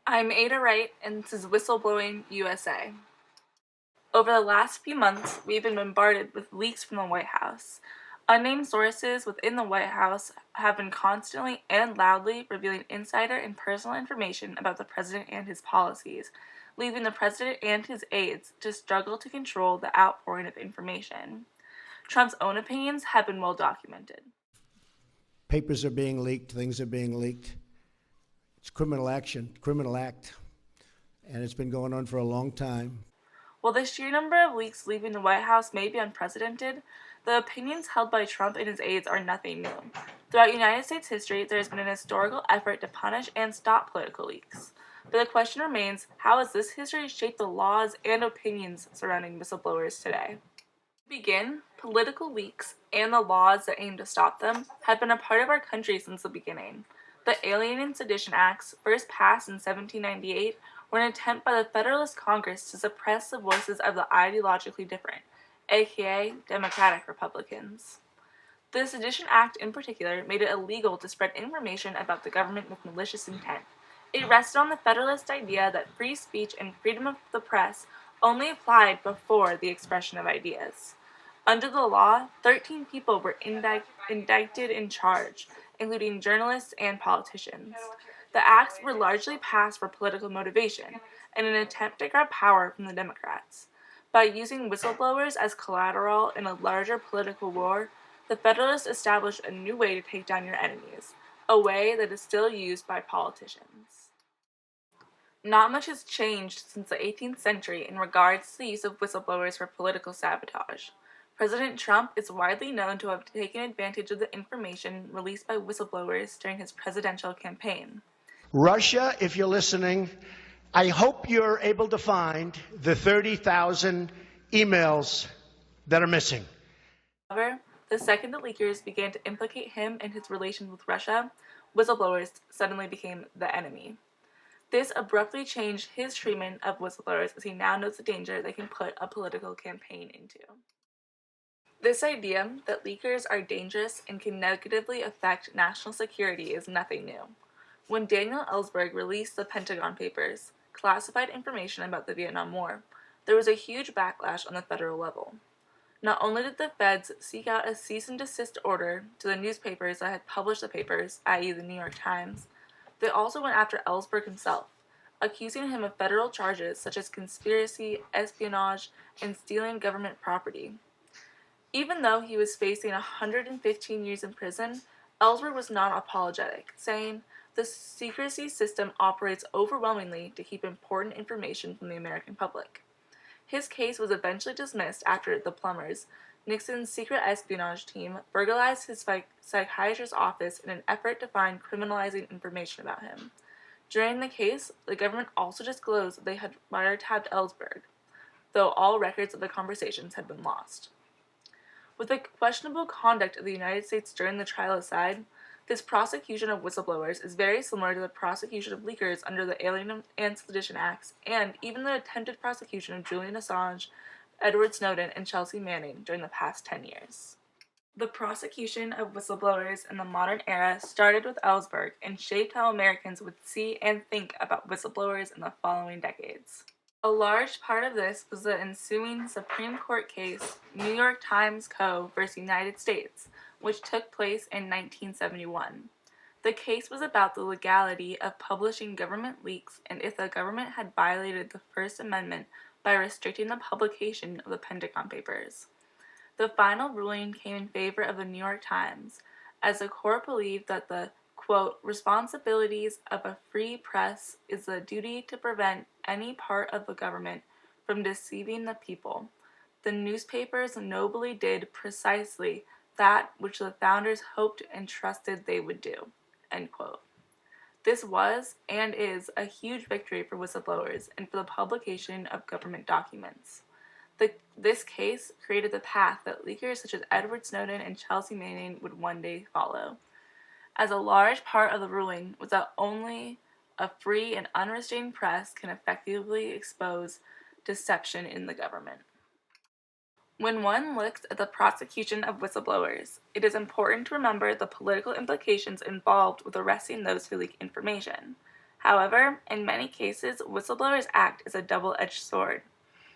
I'm Ada Wright, and this is Whistleblowing USA. Over the last few months, we've been bombarded with leaks from the White House. Unnamed sources within the White House have been constantly and loudly revealing insider and personal information about the president and his policies, leaving the president and his aides to struggle to control the outpouring of information. Trump's own opinions have been well documented. Papers are being leaked, things are being leaked. It's criminal act, and it's been going on for a long time. While the sheer number of leaks leaving the White House may be unprecedented, the opinions held by Trump and his aides are nothing new. Throughout United States history, there has been an historical effort to punish and stop political leaks. But the question remains, how has this history shaped the laws and opinions surrounding whistleblowers today? To begin, political leaks and the laws that aim to stop them have been a part of our country since the beginning. The Alien and Sedition Acts, first passed in 1798, were an attempt by the Federalist Congress to suppress the voices of the ideologically different, aka Democratic Republicans. The Sedition Act in particular made it illegal to spread information about the government with malicious intent. It rested on the Federalist idea that free speech and freedom of the press only applied before the expression of ideas. Under the law, 13 people were indicted and charged, including journalists and politicians. The acts were largely passed for political motivation, in an attempt to grab power from the Democrats. By using whistleblowers as collateral in a larger political war, the Federalists established a new way to take down your enemies, a way that is still used by politicians. Not much has changed since the 18th century in regards to the use of whistleblowers for political sabotage. President Trump is widely known to have taken advantage of the information released by whistleblowers during his presidential campaign. Russia, if you're listening, I hope you're able to find the 30,000 emails that are missing. However, the second the leakers began to implicate him in his relations with Russia, whistleblowers suddenly became the enemy. This abruptly changed his treatment of whistleblowers as he now knows the danger they can put a political campaign into. This idea that leakers are dangerous and can negatively affect national security is nothing new. When Daniel Ellsberg released the Pentagon Papers, classified information about the Vietnam War, there was a huge backlash on the federal level. Not only did the feds seek out a cease and desist order to the newspapers that had published the papers, i.e. the New York Times, they also went after Ellsberg himself, accusing him of federal charges such as conspiracy, espionage, and stealing government property. Even though he was facing 115 years in prison, Ellsberg was not apologetic, saying, "The secrecy system operates overwhelmingly to keep important information from the American public." His case was eventually dismissed after the Plumbers, Nixon's secret espionage team, burglarized his psychiatrist's office in an effort to find criminalizing information about him. During the case, the government also disclosed that they had wiretapped Ellsberg, though all records of the conversations had been lost. With the questionable conduct of the United States during the trial aside, this prosecution of whistleblowers is very similar to the prosecution of leakers under the Alien and Sedition Acts, and even the attempted prosecution of Julian Assange, Edward Snowden, and Chelsea Manning during the past 10 years. The prosecution of whistleblowers in the modern era started with Ellsberg and shaped how Americans would see and think about whistleblowers in the following decades. A large part of this was the ensuing Supreme Court case, New York Times Co. v. United States, which took place in 1971. The case was about the legality of publishing government leaks and if the government had violated the First Amendment by restricting the publication of the Pentagon Papers. The final ruling came in favor of the New York Times, as the court believed that the, quote, responsibilities of a free press is the duty to prevent any part of the government from deceiving the people. The newspapers nobly did precisely that which the founders hoped and trusted they would do, end quote. This was, and is, a huge victory for whistleblowers and for the publication of government documents. This case created the path that leakers such as Edward Snowden and Chelsea Manning would one day follow, as a large part of the ruling was that only a free and unrestrained press can effectively expose deception in the government. When one looks at the prosecution of whistleblowers, it is important to remember the political implications involved with arresting those who leak information. However, in many cases, whistleblowers act as a double-edged sword.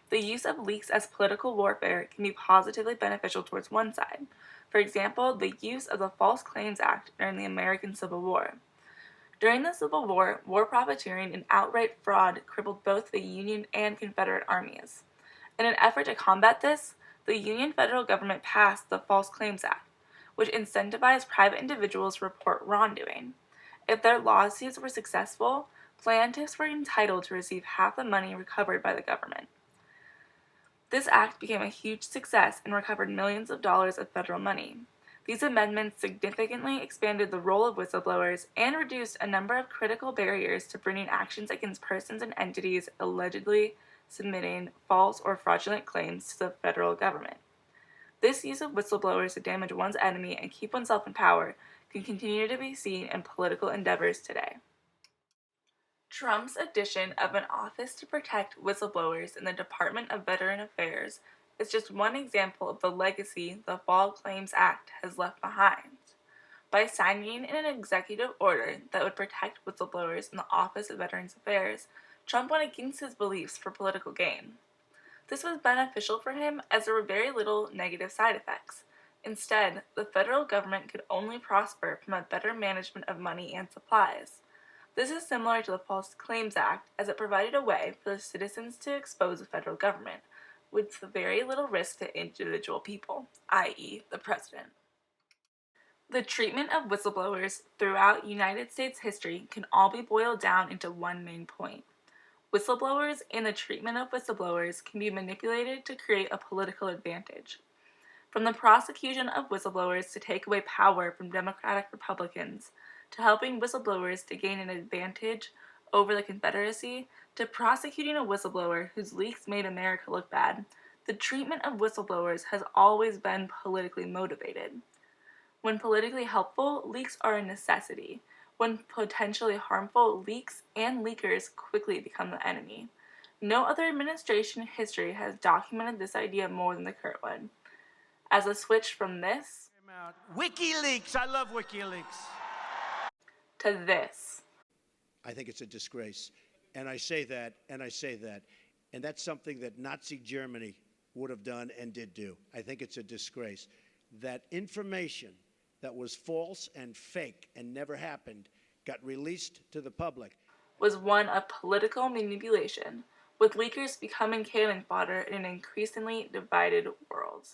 The use of leaks as political warfare can be positively beneficial towards one side. For example, the use of the False Claims Act during the American Civil War. During the Civil War, war profiteering and outright fraud crippled both the Union and Confederate armies. In an effort to combat this, the Union federal government passed the False Claims Act, which incentivized private individuals to report wrongdoing. If their lawsuits were successful, plaintiffs were entitled to receive half the money recovered by the government. This act became a huge success and recovered millions of dollars of federal money. These amendments significantly expanded the role of whistleblowers and reduced a number of critical barriers to bringing actions against persons and entities allegedly submitting false or fraudulent claims to the federal government. This use of whistleblowers to damage one's enemy and keep oneself in power can continue to be seen in political endeavors today. Trump's addition of an office to protect whistleblowers in the Department of Veteran Affairs is just one example of the legacy the False Claims Act has left behind. By signing an executive order that would protect whistleblowers in the Office of Veterans Affairs, Trump went against his beliefs for political gain. This was beneficial for him as there were very little negative side effects. Instead, the federal government could only prosper from a better management of money and supplies. This is similar to the False Claims Act, as it provided a way for the citizens to expose the federal government, with very little risk to individual people, i.e., the president. The treatment of whistleblowers throughout United States history can all be boiled down into one main point. Whistleblowers and the treatment of whistleblowers can be manipulated to create a political advantage. From the prosecution of whistleblowers to take away power from Democratic Republicans, to helping whistleblowers to gain an advantage over the Confederacy, to prosecuting a whistleblower whose leaks made America look bad, the treatment of whistleblowers has always been politically motivated. When politically helpful, leaks are a necessity. When potentially harmful, leaks and leakers quickly become the enemy. No other administration in history has documented this idea more than the current one. As a switch from this WikiLeaks, I love WikiLeaks. To this. I think it's a disgrace. And I say that, and that's something that Nazi Germany would have done and did do. I think it's a disgrace. That information that was false and fake and never happened got released to the public. Was one of political manipulation, with leakers becoming cannon fodder in an increasingly divided world.